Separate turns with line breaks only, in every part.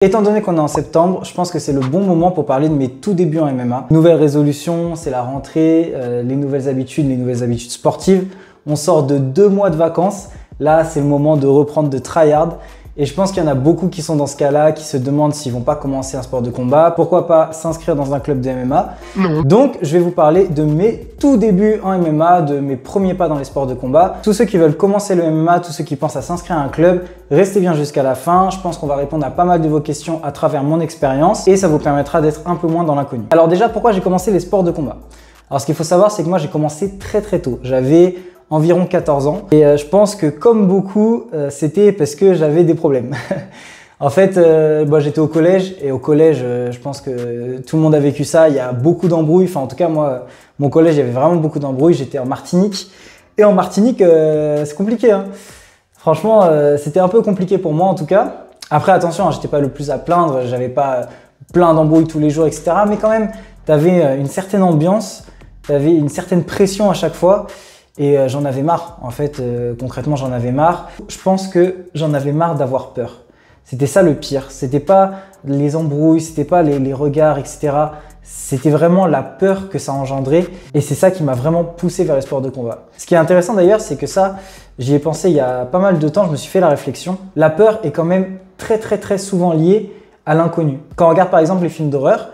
Étant donné qu'on est en septembre, je pense que c'est le bon moment pour parler de mes tout débuts en MMA. Nouvelle résolution, c'est la rentrée, les nouvelles habitudes sportives. On sort de 2 mois de vacances. Là, c'est le moment de reprendre de tryhard. Et je pense qu'il y en a beaucoup qui sont dans ce cas-là, qui se demandent s'ils vont pas commencer un sport de combat. Pourquoi pas s'inscrire dans un club de MMA? Non. Donc, je vais vous parler de mes tout débuts en MMA, de mes premiers pas dans les sports de combat. Tous ceux qui veulent commencer le MMA, tous ceux qui pensent à s'inscrire à un club, restez bien jusqu'à la fin. Je pense qu'on va répondre à pas mal de vos questions à travers mon expérience et ça vous permettra d'être un peu moins dans l'inconnu. Alors déjà, pourquoi j'ai commencé les sports de combat? Alors, ce qu'il faut savoir, c'est que moi, j'ai commencé très tôt. J'avais environ 14 ans. Et je pense que comme beaucoup, c'était parce que j'avais des problèmes. En fait, j'étais au collège et au collège, je pense que tout le monde a vécu ça. Il y a beaucoup d'embrouilles. Enfin, en tout cas, moi, mon collège, il y avait vraiment beaucoup d'embrouilles. J'étais en Martinique. Et en Martinique, c'est compliqué, hein. Franchement, c'était un peu compliqué pour moi, en tout cas. Après, attention, j'étais pas le plus à plaindre. J'avais pas plein d'embrouilles tous les jours, etc. Mais quand même, tu avais une certaine ambiance. Tu avais une certaine pression à chaque fois. Et j'en avais marre, en fait, concrètement j'en avais marre. Je pense que j'en avais marre d'avoir peur. C'était ça le pire, c'était pas les embrouilles, c'était pas les regards, etc. C'était vraiment la peur que ça engendrait et c'est ça qui m'a vraiment poussé vers les sports de combat. Ce qui est intéressant d'ailleurs, c'est que ça, j'y ai pensé il y a pas mal de temps, je me suis fait la réflexion. La peur est quand même très souvent liée à l'inconnu. Quand on regarde par exemple les films d'horreur,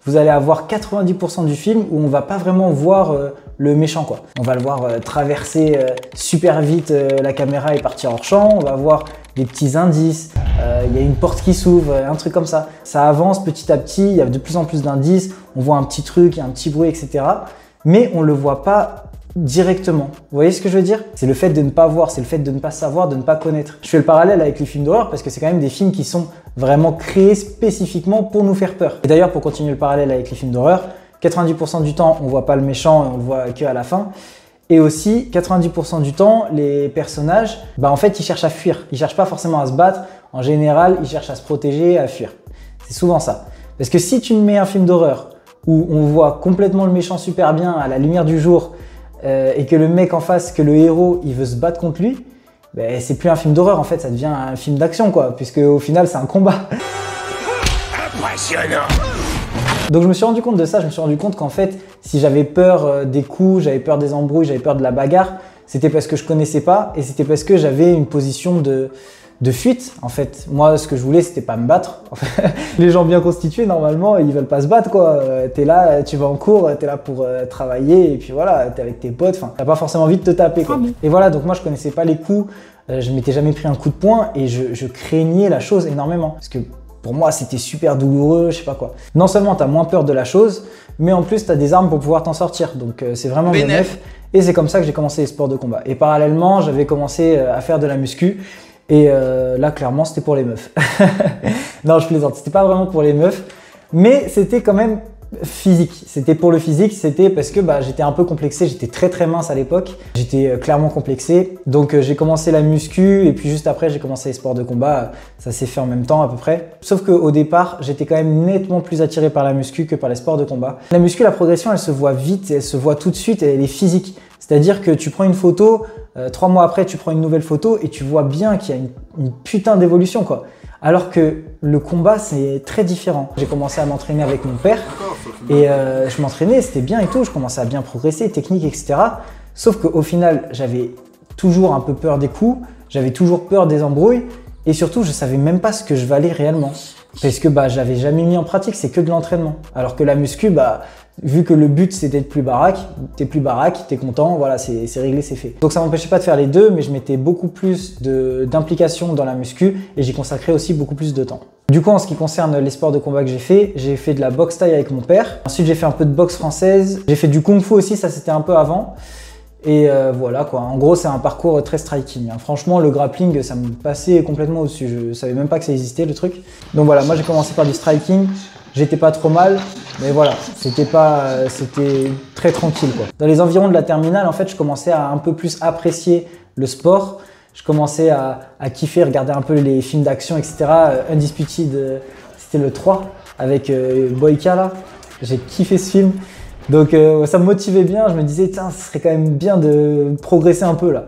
vous allez avoir 90% du film où on va pas vraiment voir le méchant, quoi. On va le voir traverser super vite la caméra et partir hors champ. On va voir des petits indices. Il y a une porte qui s'ouvre, un truc comme ça. Ça avance petit à petit, il y a de plus en plus d'indices. On voit un petit truc, il y a un petit bruit, etc. Mais on le voit pas directement. Vous voyez ce que je veux dire? C'est le fait de ne pas voir, c'est le fait de ne pas savoir, de ne pas connaître. Je fais le parallèle avec les films d'horreur parce que c'est quand même des films qui sont vraiment créés spécifiquement pour nous faire peur. Et d'ailleurs, pour continuer le parallèle avec les films d'horreur, 90% du temps, on voit pas le méchant et on le voit que à la fin. Et aussi, 90% du temps, les personnages, en fait, ils cherchent à fuir. Ils cherchent pas forcément à se battre. En général, ils cherchent à se protéger, à fuir. C'est souvent ça. Parce que si tu me mets un film d'horreur où on voit complètement le méchant super bien à la lumière du jour, et que le mec en face, que le héros, il veut se battre contre lui, c'est plus un film d'horreur en fait, ça devient un film d'action quoi, puisque au final c'est un combat. Impressionnant. Donc je me suis rendu compte de ça, je me suis rendu compte qu'en fait, si j'avais peur des coups, j'avais peur des embrouilles, j'avais peur de la bagarre, c'était parce que je connaissais pas et c'était parce que j'avais une position de fuite en fait. Moi ce que je voulais c'était pas me battre. Les gens bien constitués normalement ils veulent pas se battre quoi. T'es là, tu vas en cours, t'es là pour travailler et puis voilà, t'es avec tes potes, enfin t'as pas forcément envie de te taper quoi. Et voilà, donc moi je connaissais pas les coups, je m'étais jamais pris un coup de poing et je craignais la chose énormément. Parce que pour moi c'était super douloureux, je sais pas quoi. Non seulement t'as moins peur de la chose, mais en plus t'as des armes pour pouvoir t'en sortir. Donc c'est vraiment bénéf. Et c'est comme ça que j'ai commencé les sports de combat. Et parallèlement j'avais commencé à faire de la muscu. Et là, clairement, c'était pour les meufs. Non, je plaisante. C'était pas vraiment pour les meufs, mais c'était quand même physique. C'était pour le physique. C'était parce que j'étais un peu complexé. J'étais très mince à l'époque. J'étais clairement complexé. Donc, j'ai commencé la muscu et puis juste après, j'ai commencé les sports de combat. Ça s'est fait en même temps à peu près. Sauf qu'au départ, j'étais quand même nettement plus attiré par la muscu que par les sports de combat. La muscu, la progression, elle se voit vite. Elle se voit tout de suite. Elle est physique. C'est-à-dire que tu prends une photo, 3 mois après, tu prends une nouvelle photo et tu vois bien qu'il y a une putain d'évolution, quoi. Alors que le combat, c'est très différent. J'ai commencé à m'entraîner avec mon père et je m'entraînais, c'était bien et tout. Je commençais à bien progresser, technique, etc. Sauf qu'au final, j'avais toujours un peu peur des coups, j'avais toujours peur des embrouilles et surtout, je savais même pas ce que je valais réellement. Parce que j'avais jamais mis en pratique, c'est que de l'entraînement. Alors que la muscu, vu que le but c'est d'être plus baraque, t'es content, voilà, c'est réglé, c'est fait. Donc ça m'empêchait pas de faire les deux, mais je mettais beaucoup plus d'implication dans la muscu et j'y consacrais aussi beaucoup plus de temps. Du coup, en ce qui concerne les sports de combat que j'ai fait de la boxe thaï avec mon père. Ensuite, j'ai fait un peu de boxe française. J'ai fait du kung-fu aussi, ça c'était un peu avant. Et voilà quoi, en gros c'est un parcours très striking. Franchement le grappling ça me passait complètement au-dessus, je savais même pas que ça existait le truc. Donc voilà, moi j'ai commencé par du striking, j'étais pas trop mal, mais voilà, c'était très tranquille quoi. Dans les environs de la terminale en fait je commençais à un peu plus apprécier le sport, je commençais à kiffer, regarder un peu les films d'action etc. Undisputed, c'était le 3 avec Boyka là, j'ai kiffé ce film. Donc ça me motivait bien, je me disais tiens, ce serait quand même bien de progresser un peu là.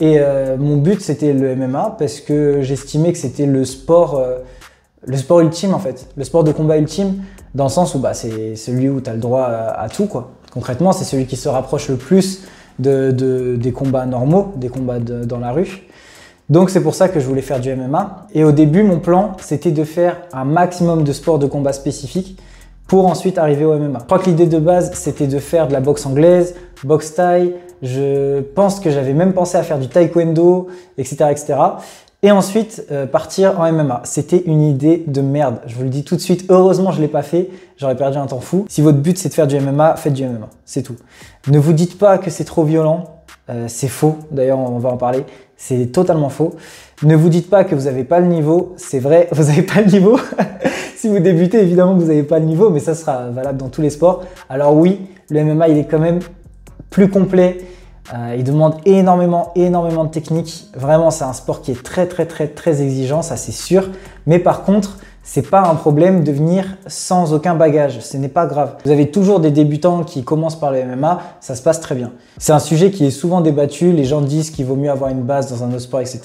Et mon but c'était le MMA parce que j'estimais que c'était le sport le sport ultime en fait, le sport de combat ultime, dans le sens où bah, c'est celui où tu as le droit à tout quoi. Concrètement, c'est celui qui se rapproche le plus des combats normaux, des combats dans la rue. Donc c'est pour ça que je voulais faire du MMA. Et au début, mon plan, c'était de faire un maximum de sports de combat spécifiques pour ensuite arriver au MMA. Je crois que l'idée de base, c'était de faire de la boxe anglaise, boxe thaï. Je pense que j'avais même pensé à faire du taekwondo, etc., etc. Et ensuite, partir en MMA. C'était une idée de merde. Je vous le dis tout de suite. Heureusement, je ne l'ai pas fait. J'aurais perdu un temps fou. Si votre but, c'est de faire du MMA, faites du MMA. C'est tout. Ne vous dites pas que c'est trop violent. C'est faux. D'ailleurs, on va en parler. C'est totalement faux. Ne vous dites pas que vous n'avez pas le niveau. C'est vrai, vous n'avez pas le niveau. Si vous débutez, évidemment que vous n'avez pas le niveau, mais ça sera valable dans tous les sports. Alors oui, le MMA, il est quand même plus complet. Il demande énormément de technique. Vraiment, c'est un sport qui est très exigeant, ça c'est sûr. Mais par contre, c'est pas un problème de venir sans aucun bagage. Ce n'est pas grave. Vous avez toujours des débutants qui commencent par le MMA, ça se passe très bien. C'est un sujet qui est souvent débattu. Les gens disent qu'il vaut mieux avoir une base dans un autre sport, etc.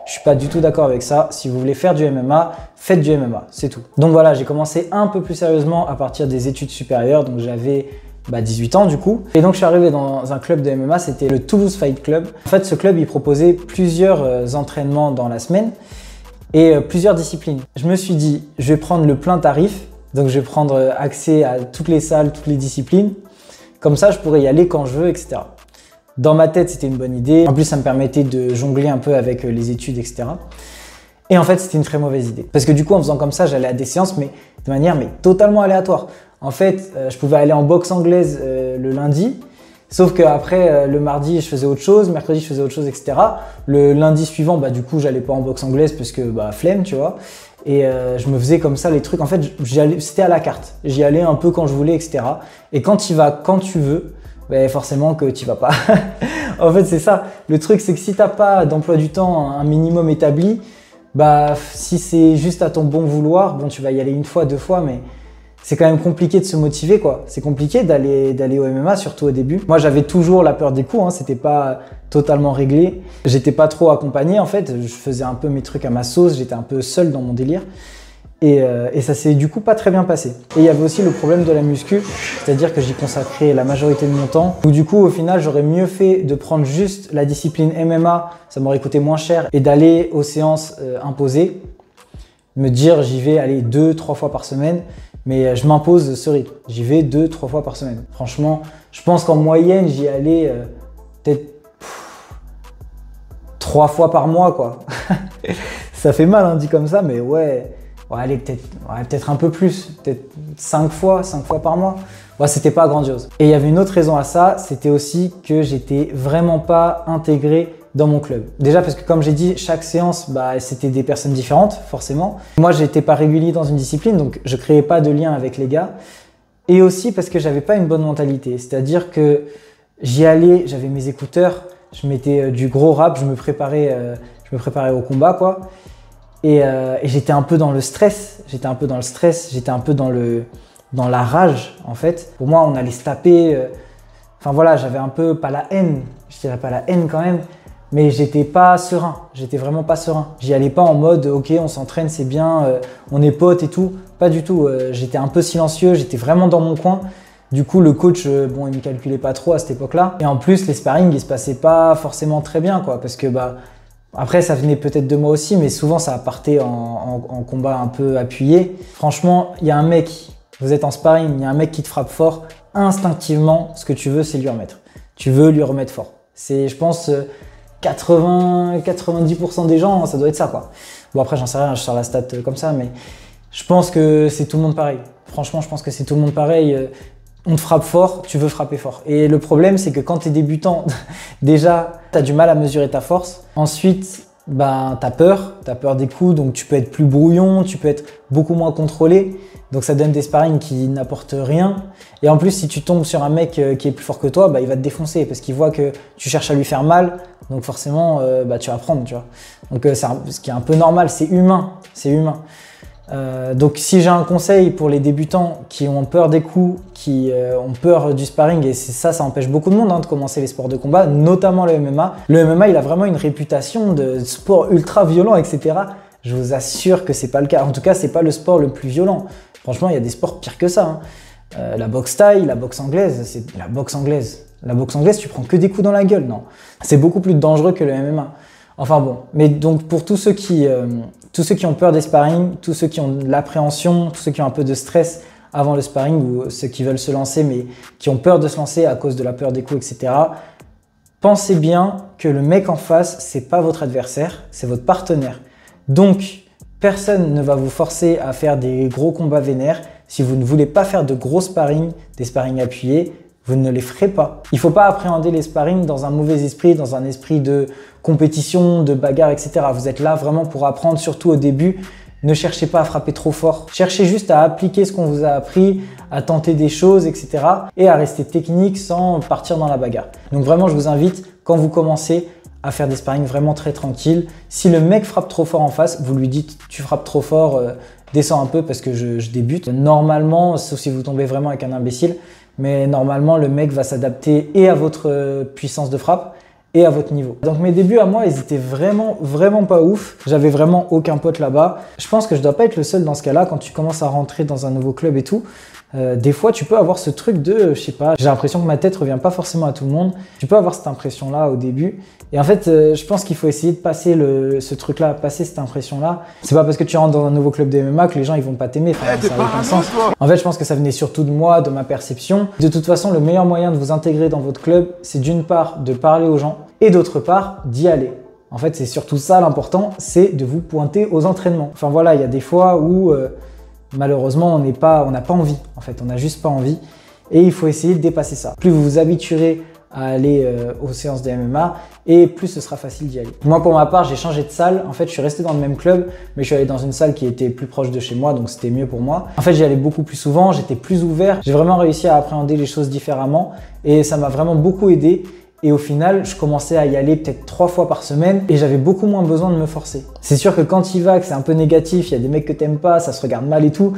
Je suis pas du tout d'accord avec ça. Si vous voulez faire du MMA, faites du MMA, c'est tout. Donc voilà, j'ai commencé un peu plus sérieusement à partir des études supérieures. Donc j'avais 18 ans du coup. Et donc je suis arrivé dans un club de MMA, c'était le Toulouse Fight Club. En fait, ce club, il proposait plusieurs entraînements dans la semaine et plusieurs disciplines. Je me suis dit, je vais prendre le plein tarif, donc je vais prendre accès à toutes les salles, toutes les disciplines. Comme ça, je pourrais y aller quand je veux, etc. Dans ma tête, c'était une bonne idée. En plus, ça me permettait de jongler un peu avec les études, etc. Et en fait, c'était une très mauvaise idée. Parce que du coup, en faisant comme ça, j'allais à des séances, mais de manière totalement aléatoire. En fait, je pouvais aller en boxe anglaise le lundi, sauf qu'après, le mardi, je faisais autre chose, mercredi, je faisais autre chose, etc. Le lundi suivant, du coup, j'allais pas en boxe anglaise parce que flemme, tu vois. Et je me faisais comme ça les trucs. En fait, c'était à la carte. J'y allais un peu quand je voulais, etc. Et quand tu vas quand tu veux, forcément que tu vas pas. En fait, c'est ça. Le truc, c'est que si t'as pas d'emploi du temps, un minimum établi, si c'est juste à ton bon vouloir, bon, tu vas y aller une fois, deux fois, mais c'est quand même compliqué de se motiver, quoi. C'est compliqué d'aller au MMA, surtout au début. Moi, j'avais toujours la peur des coups, hein. C'était pas totalement réglé. J'étais pas trop accompagné, en fait. Je faisais un peu mes trucs à ma sauce. J'étais un peu seul dans mon délire. Et ça s'est du coup pas très bien passé. Et il y avait aussi le problème de la muscu, c'est-à-dire que j'y consacrais la majorité de mon temps. Donc du coup, au final, j'aurais mieux fait de prendre juste la discipline MMA, ça m'aurait coûté moins cher, et d'aller aux séances imposées. Me dire, j'y vais aller 2-3 fois par semaine, mais je m'impose ce rythme. J'y vais 2-3 fois par semaine. Franchement, je pense qu'en moyenne, j'y allais peut-être 3 fois par mois, quoi. Ça fait mal, hein, dit comme ça, mais ouais. Allez, peut-être un peu plus, peut-être 5 fois par mois. C'était pas grandiose. Et il y avait une autre raison à ça, c'était aussi que j'étais vraiment pas intégré dans mon club. Déjà parce que comme j'ai dit, chaque séance, c'était des personnes différentes, forcément. Moi, j'étais pas régulier dans une discipline, donc je créais pas de lien avec les gars. Et aussi parce que j'avais pas une bonne mentalité. C'est-à-dire que j'y allais, j'avais mes écouteurs, je mettais du gros rap, je me préparais au combat, quoi. Et j'étais un peu dans le stress, j'étais un peu dans la rage, en fait. Pour moi, on allait se taper. Enfin voilà, j'avais un peu, pas la haine, je dirais pas la haine quand même, mais j'étais pas serein, j'étais vraiment pas serein. J'y allais pas en mode, ok, on s'entraîne, c'est bien, on est potes et tout. Pas du tout, j'étais un peu silencieux, j'étais vraiment dans mon coin. Du coup, le coach, bon, il me calculait pas trop à cette époque-là. Et en plus, les sparring, ils se passaient pas forcément très bien, quoi, parce que après, ça venait peut-être de moi aussi, mais souvent, ça partait en combat un peu appuyé. Franchement, il y a un mec, vous êtes en sparring, il y a un mec qui te frappe fort, instinctivement, ce que tu veux, c'est lui remettre. Tu veux lui remettre fort. C'est, je pense, 90% des gens, ça doit être ça, quoi. Bon, après, j'en sais rien, je sors la stat comme ça, mais je pense que c'est tout le monde pareil. Franchement, je pense que c'est tout le monde pareil. On te frappe fort, tu veux frapper fort. Et le problème, c'est que quand tu es débutant, déjà, tu as du mal à mesurer ta force. Ensuite, tu as peur des coups, donc tu peux être plus brouillon, tu peux être beaucoup moins contrôlé. Donc ça donne des sparring qui n'apportent rien. Et en plus, si tu tombes sur un mec qui est plus fort que toi, il va te défoncer parce qu'il voit que tu cherches à lui faire mal. Donc forcément, tu vas prendre, tu vois. Donc ce qui est un peu normal, c'est humain. C'est humain. Donc si j'ai un conseil pour les débutants qui ont peur des coups, qui ont peur du sparring, et ça empêche beaucoup de monde de commencer les sports de combat, notamment le MMA. Le MMA, il a vraiment une réputation de sport ultra violent, etc. Je vous assure que c'est pas le cas. En tout cas, c'est pas le sport le plus violent. Franchement, il y a des sports pires que ça. La boxe thaï, la boxe anglaise, c'est la boxe anglaise. La boxe anglaise, tu prends que des coups dans la gueule, non. C'est beaucoup plus dangereux que le MMA. Enfin bon, mais donc pour tous ceux qui ont peur des sparring, tous ceux qui ont de l'appréhension, tous ceux qui ont un peu de stress avant le sparring ou ceux qui veulent se lancer mais qui ont peur de se lancer à cause de la peur des coups, etc. Pensez bien que le mec en face, c'est pas votre adversaire, c'est votre partenaire. Donc, personne ne va vous forcer à faire des gros combats vénères. Si vous ne voulez pas faire de gros sparring, des sparring appuyés, vous ne les ferez pas. Il ne faut pas appréhender les sparring dans un mauvais esprit, dans un esprit de compétition, de bagarre, etc. Vous êtes là vraiment pour apprendre, surtout au début. Ne cherchez pas à frapper trop fort. Cherchez juste à appliquer ce qu'on vous a appris, à tenter des choses, etc. et à rester technique sans partir dans la bagarre. Donc vraiment, je vous invite, quand vous commencez, à faire des sparring vraiment très tranquilles. Si le mec frappe trop fort en face, vous lui dites « tu frappes trop fort, descends un peu parce que je débute ». Normalement, sauf si vous tombez vraiment avec un imbécile, mais normalement, le mec va s'adapter et à votre puissance de frappe et à votre niveau. Donc mes débuts à moi, ils étaient vraiment pas ouf. J'avais vraiment aucun pote là-bas. Je pense que je dois pas être le seul dans ce cas-là quand tu commences à rentrer dans un nouveau club et tout. Des fois, tu peux avoir ce truc de, je sais pas, j'ai l'impression que ma tête revient pas forcément à tout le monde. Tu peux avoir cette impression-là au début. Et en fait, je pense qu'il faut essayer de passer ce truc-là, passer cette impression-là. C'est pas parce que tu rentres dans un nouveau club de MMA que les gens ils vont pas t'aimer. Enfin, ça n'a aucun sens. En fait, je pense que ça venait surtout de moi, de ma perception. De toute façon, le meilleur moyen de vous intégrer dans votre club, c'est d'une part de parler aux gens et d'autre part d'y aller. En fait, c'est surtout ça l'important, c'est de vous pointer aux entraînements. Enfin voilà, il y a des fois où malheureusement, on n'a pas envie. En fait, on n'a juste pas envie. Et il faut essayer de dépasser ça. Plus vous vous habituerez à aller aux séances de MMA et plus ce sera facile d'y aller. Moi, pour ma part, j'ai changé de salle. En fait, je suis resté dans le même club, mais je suis allé dans une salle qui était plus proche de chez moi, donc c'était mieux pour moi. En fait, j'y allais beaucoup plus souvent, j'étais plus ouvert. J'ai vraiment réussi à appréhender les choses différemment et ça m'a vraiment beaucoup aidé. Et au final, je commençais à y aller peut-être 3 fois par semaine et j'avais beaucoup moins besoin de me forcer. C'est sûr que quand tu y vas, que c'est un peu négatif, il y a des mecs que t'aimes pas, ça se regarde mal et tout,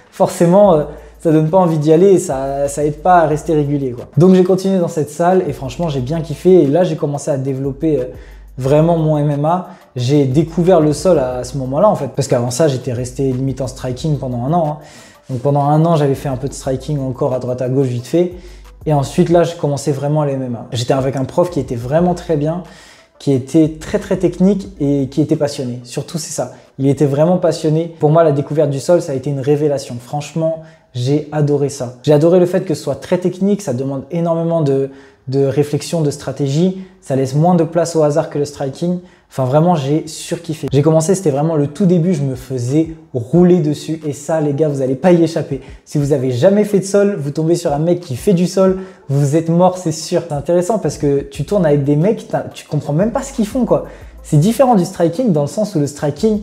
forcément, ça donne pas envie d'y aller et ça aide pas à rester régulier, quoi. Donc j'ai continué dans cette salle et franchement, j'ai bien kiffé. Et là, j'ai commencé à développer vraiment mon MMA. J'ai découvert le sol à ce moment-là, en fait, parce qu'avant ça, j'étais resté limite en striking pendant 1 an. Donc pendant 1 an, j'avais fait un peu de striking encore à droite à gauche vite fait. Et ensuite, là, je commençais vraiment à l'MMA. J'étais avec un prof qui était vraiment très bien, qui était très technique et qui était passionné. Surtout, c'est ça. Il était vraiment passionné. Pour moi, la découverte du sol, ça a été une révélation. Franchement, j'ai adoré ça. J'ai adoré le fait que ce soit très technique. Ça demande énormément de réflexion, de stratégie. Ça laisse moins de place au hasard que le striking. Enfin, vraiment, j'ai surkiffé. J'ai commencé, c'était vraiment le tout début, je me faisais rouler dessus. Et ça, les gars, vous n'allez pas y échapper. Si vous avez jamais fait de sol, vous tombez sur un mec qui fait du sol, vous êtes mort, c'est sûr. C'est intéressant parce que tu tournes avec des mecs, tu comprends même pas ce qu'ils font, quoi. C'est différent du striking dans le sens où le striking,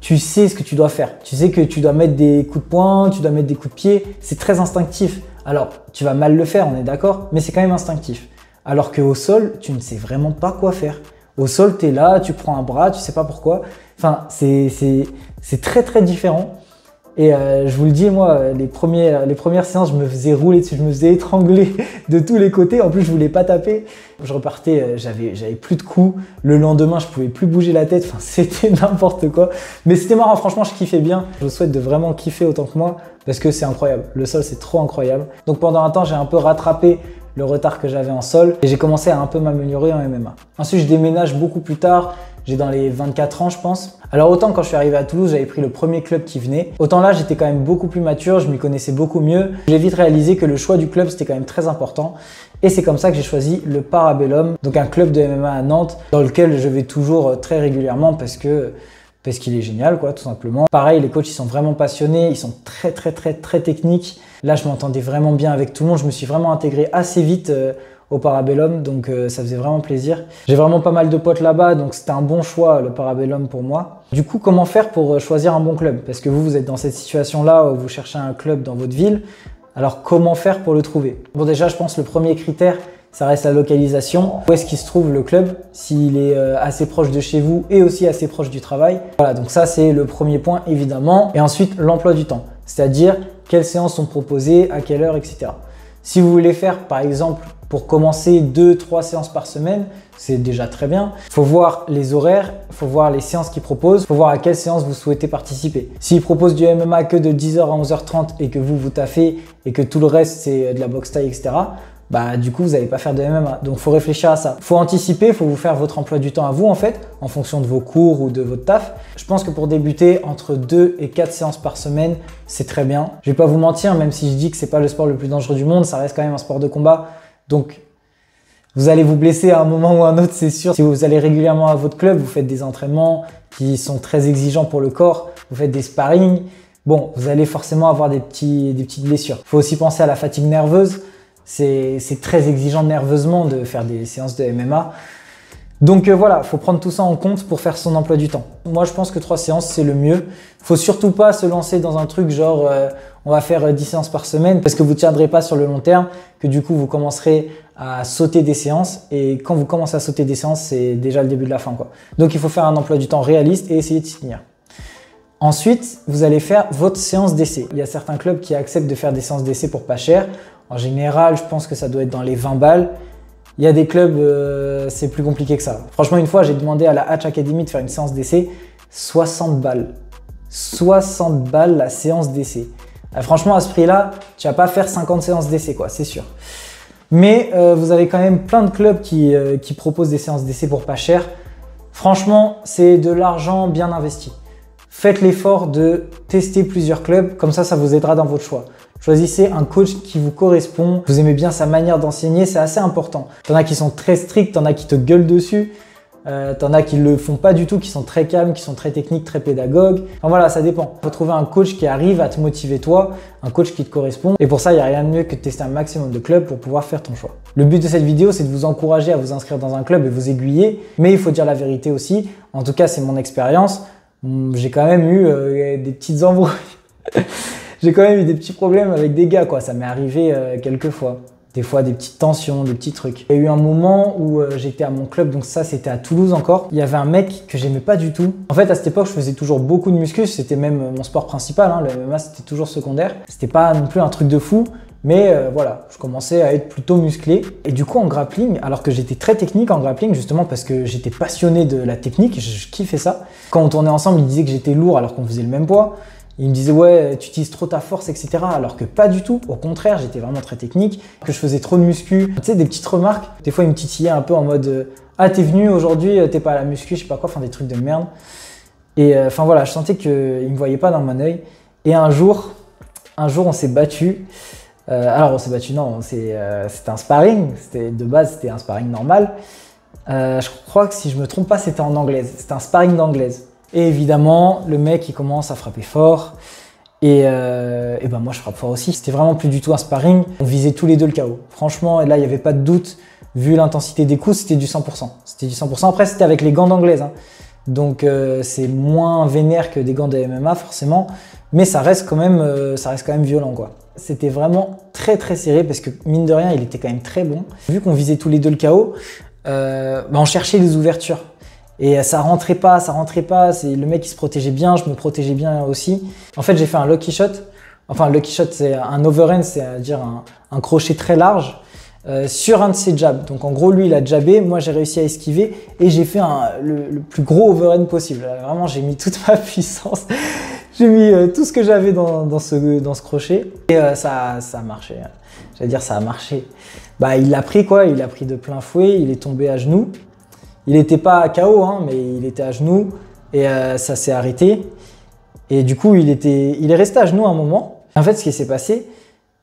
tu sais ce que tu dois faire. Tu sais que tu dois mettre des coups de poing, tu dois mettre des coups de pied. C'est très instinctif. Alors, tu vas mal le faire, on est d'accord, mais c'est quand même instinctif. Alors qu'au sol, tu ne sais vraiment pas quoi faire. Au sol, tu es là, tu prends un bras, tu sais pas pourquoi. Enfin, c'est très différent. Et je vous le dis, moi, les premières séances, je me faisais rouler dessus, je me faisais étrangler de tous les côtés. En plus, je voulais pas taper. Je repartais, j'avais plus de coups. Le lendemain, je pouvais plus bouger la tête. Enfin, c'était n'importe quoi. Mais c'était marrant, franchement, je kiffais bien. Je vous souhaite de vraiment kiffer autant que moi parce que c'est incroyable. Le sol, c'est trop incroyable. Donc pendant un temps, j'ai un peu rattrapé le retard que j'avais en sol et j'ai commencé à un peu m'améliorer en MMA. Ensuite, je déménage beaucoup plus tard. J'ai dans les 24 ans, je pense. Alors autant quand je suis arrivé à Toulouse, j'avais pris le premier club qui venait. Autant là, j'étais quand même beaucoup plus mature, je m'y connaissais beaucoup mieux. J'ai vite réalisé que le choix du club, c'était quand même très important. Et c'est comme ça que j'ai choisi le Parabellum, donc un club de MMA à Nantes, dans lequel je vais toujours très régulièrement parce qu'il est génial, quoi, tout simplement. Pareil, les coachs, ils sont vraiment passionnés, ils sont très techniques. Là, je m'entendais vraiment bien avec tout le monde. Je me suis vraiment intégré assez vite au Parabellum, donc ça faisait vraiment plaisir. J'ai vraiment pas mal de potes là-bas, donc c'était un bon choix, le Parabellum pour moi. Du coup, comment faire pour choisir un bon club? Parce que vous êtes dans cette situation-là où vous cherchez un club dans votre ville. Alors, comment faire pour le trouver? Bon, déjà, je pense que le premier critère, ça reste la localisation. Où est-ce qu'il se trouve le club? S'il est assez proche de chez vous et aussi assez proche du travail. Voilà, donc ça, c'est le premier point, évidemment. Et ensuite, l'emploi du temps. C'est-à-dire, quelles séances sont proposées, à quelle heure, etc. Si vous voulez faire, par exemple, Pour commencer 2-3 séances par semaine, c'est déjà très bien. Il faut voir les horaires, il faut voir les séances qu'ils proposent, il faut voir à quelle séance vous souhaitez participer. S'ils proposent du MMA que de 10h à 11h30 et que vous taffez et que tout le reste c'est de la boxe taille, etc., bah du coup vous n'allez pas faire de MMA. Donc il faut réfléchir à ça. Il faut anticiper, il faut vous faire votre emploi du temps à vous en fait, en fonction de vos cours ou de votre taf. Je pense que pour débuter, entre 2 et 4 séances par semaine, c'est très bien. Je vais pas vous mentir, même si je dis que c'est pas le sport le plus dangereux du monde, ça reste quand même un sport de combat. Donc vous allez vous blesser à un moment ou à un autre, c'est sûr. Si vous allez régulièrement à votre club, vous faites des entraînements qui sont très exigeants pour le corps, vous faites des sparring, bon, vous allez forcément avoir des petites blessures. Il faut aussi penser à la fatigue nerveuse. C'est très exigeant nerveusement de faire des séances de MMA. Donc voilà, il faut prendre tout ça en compte pour faire son emploi du temps. Moi, je pense que 3 séances, c'est le mieux. Il faut surtout pas se lancer dans un truc genre on va faire 10 séances par semaine parce que vous ne tiendrez pas sur le long terme, que du coup, vous commencerez à sauter des séances. Et quand vous commencez à sauter des séances, c'est déjà le début de la fin, quoi. Donc, il faut faire un emploi du temps réaliste et essayer de s'y tenir. Ensuite, vous allez faire votre séance d'essai. Il y a certains clubs qui acceptent de faire des séances d'essai pour pas cher. En général, je pense que ça doit être dans les 20 balles. Il y a des clubs, c'est plus compliqué que ça. Franchement, une fois, j'ai demandé à la Hatch Academy de faire une séance d'essai, 60 balles. 60 balles la séance d'essai. Franchement, à ce prix-là, tu vas pas faire 50 séances d'essai, quoi, c'est sûr. Mais vous avez quand même plein de clubs qui proposent des séances d'essai pour pas cher. Franchement, c'est de l'argent bien investi. Faites l'effort de tester plusieurs clubs, comme ça vous aidera dans votre choix. Choisissez un coach qui vous correspond, vous aimez bien sa manière d'enseigner, c'est assez important. T'en as qui sont très stricts, t'en as qui te gueulent dessus, t'en as qui le font pas du tout, qui sont très calmes, qui sont très techniques, très pédagogues. Enfin voilà, ça dépend. Il faut trouver un coach qui arrive à te motiver toi, un coach qui te correspond. Et pour ça, il n'y a rien de mieux que de tester un maximum de clubs pour pouvoir faire ton choix. Le but de cette vidéo, c'est de vous encourager à vous inscrire dans un club et vous aiguiller. Mais il faut dire la vérité aussi. En tout cas, c'est mon expérience. J'ai quand même eu des petites embrouilles. J'ai quand même eu des petits problèmes avec des gars, quoi. Ça m'est arrivé quelques fois. Des fois, des petites tensions, des petits trucs. Il y a eu un moment où j'étais à mon club, donc ça, c'était à Toulouse encore. Il y avait un mec que j'aimais pas du tout. En fait, à cette époque, je faisais toujours beaucoup de muscu. C'était même mon sport principal, hein. Le MMA, c'était toujours secondaire. C'était pas non plus un truc de fou. Mais voilà, je commençais à être plutôt musclé. Et du coup, en grappling, alors que j'étais très technique en grappling, justement parce que j'étais passionné de la technique, je kiffais ça. Quand on tournait ensemble, il disait que j'étais lourd alors qu'on faisait le même poids. Il me disait ouais, tu utilises trop ta force, etc. Alors que pas du tout. Au contraire, j'étais vraiment très technique. Que je faisais trop de muscu. Tu sais, des petites remarques. Des fois, il me titillait un peu en mode ah, t'es venu aujourd'hui, t'es pas à la muscu, je sais pas quoi, enfin des trucs de merde. Et enfin voilà, je sentais qu'il me voyait pas dans mon œil. Et un jour, on s'est battu. Alors on s'est battu, non, c'était un sparring. De base, c'était un sparring normal. Je crois que si je me trompe pas, c'était en anglaise. C'était un sparring d'anglaise. Et évidemment, le mec, il commence à frapper fort. Et ben moi, je frappe fort aussi. C'était vraiment plus du tout un sparring. On visait tous les deux le KO. Franchement, là, il n'y avait pas de doute. Vu l'intensité des coups, c'était du 100%. C'était du 100%. Après, c'était avec les gants d'anglaise, hein. Donc, c'est moins vénère que des gants de MMA, forcément. Mais ça reste quand même violent, quoi. C'était vraiment très, très serré parce que, mine de rien, il était quand même très bon. Vu qu'on visait tous les deux le KO, on cherchait les ouvertures. Et ça rentrait pas. C'est le mec qui se protégeait bien, je me protégeais bien aussi. En fait, j'ai fait un lucky shot. Enfin, un lucky shot, c'est un overhand, c'est-à-dire un crochet très large sur un de ses jabs. Donc, en gros, lui, il a jabé. Moi, j'ai réussi à esquiver et j'ai fait le plus gros overhand possible. Vraiment, j'ai mis toute ma puissance. J'ai mis tout ce que j'avais dans ce crochet. Et ça a marché. J'allais dire, ça a marché. Bah, il l'a pris, quoi. Il l'a pris de plein fouet. Il est tombé à genoux. Il n'était pas KO, hein, mais il était à genoux et ça s'est arrêté. Et du coup, il est resté à genoux un moment. En fait, ce qui s'est passé,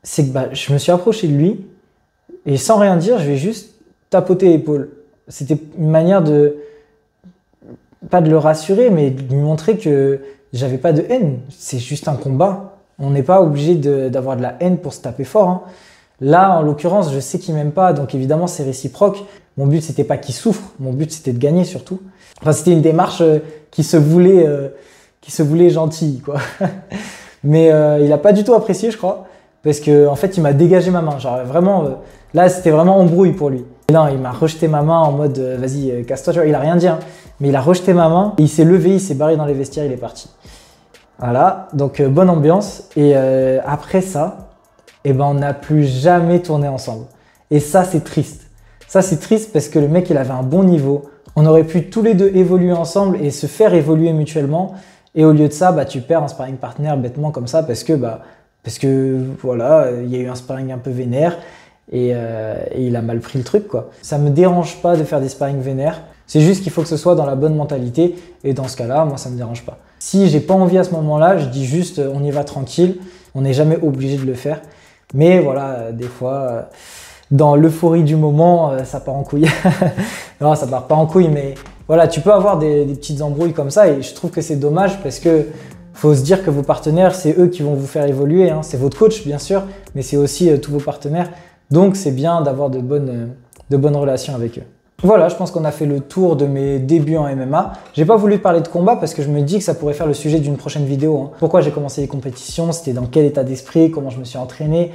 c'est que je me suis approché de lui et sans rien dire, je vais juste tapoter l'épaule. C'était une manière pas de le rassurer, mais de lui montrer que j'avais pas de haine. C'est juste un combat. On n'est pas obligé d'avoir de la haine pour se taper fort, hein. Là, en l'occurrence, je sais qu'il m'aime pas, donc évidemment, c'est réciproque. Mon but, c'était pas qu'il souffre, mon but, c'était de gagner surtout. Enfin, c'était une démarche qui se voulait gentille, quoi. Mais il a pas du tout apprécié, je crois, parce que en fait, il m'a dégagé ma main. Genre vraiment, là, c'était vraiment embrouille pour lui. Et non, il m'a rejeté ma main en mode vas-y, casse-toi. Tu vois, il a rien dit, hein, mais il a rejeté ma main et il s'est levé, il s'est barré dans les vestiaires, il est parti. Voilà, donc bonne ambiance. Et après ça, on n'a plus jamais tourné ensemble. Et ça, c'est triste. Ça, c'est triste parce que le mec, il avait un bon niveau. On aurait pu tous les deux évoluer ensemble et se faire évoluer mutuellement. Et au lieu de ça, bah, tu perds un sparring partner bêtement comme ça parce que voilà, il y a eu un sparring un peu vénère et il a mal pris le truc, quoi. Ça me dérange pas de faire des sparring vénères. C'est juste qu'il faut que ce soit dans la bonne mentalité. Et dans ce cas-là, moi, ça me dérange pas. Si j'ai pas envie à ce moment-là, je dis juste, on y va tranquille. On n'est jamais obligé de le faire. Mais voilà, des fois, dans l'euphorie du moment, ça part en couille. Non, ça part pas en couille, mais voilà, tu peux avoir des petites embrouilles comme ça. Et je trouve que c'est dommage parce que faut se dire que vos partenaires, c'est eux qui vont vous faire évoluer, hein. C'est votre coach, bien sûr, mais c'est aussi tous vos partenaires. Donc, c'est bien d'avoir de bonnes relations avec eux. Voilà, je pense qu'on a fait le tour de mes débuts en MMA. J'ai pas voulu parler de combat parce que je me dis que ça pourrait faire le sujet d'une prochaine vidéo, hein. Pourquoi j'ai commencé les compétitions, c'était dans quel état d'esprit, comment je me suis entraîné.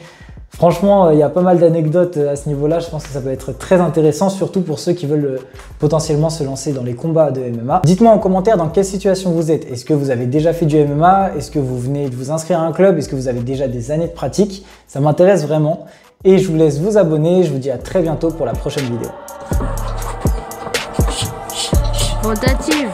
Franchement, il y a pas mal d'anecdotes à ce niveau-là. Je pense que ça peut être très intéressant, surtout pour ceux qui veulent potentiellement se lancer dans les combats de MMA. Dites-moi en commentaire dans quelle situation vous êtes. Est-ce que vous avez déjà fait du MMA? Est-ce que vous venez de vous inscrire à un club? Est-ce que vous avez déjà des années de pratique? Ça m'intéresse vraiment. Et je vous laisse vous abonner. Je vous dis à très bientôt pour la prochaine vidéo.
Rotative.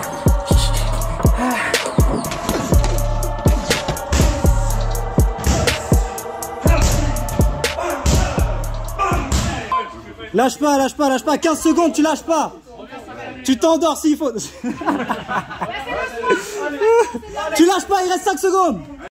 Lâche pas, 15 secondes, tu lâches pas. Tu t'endors s'il faut. Tu lâches pas, il reste 5 secondes.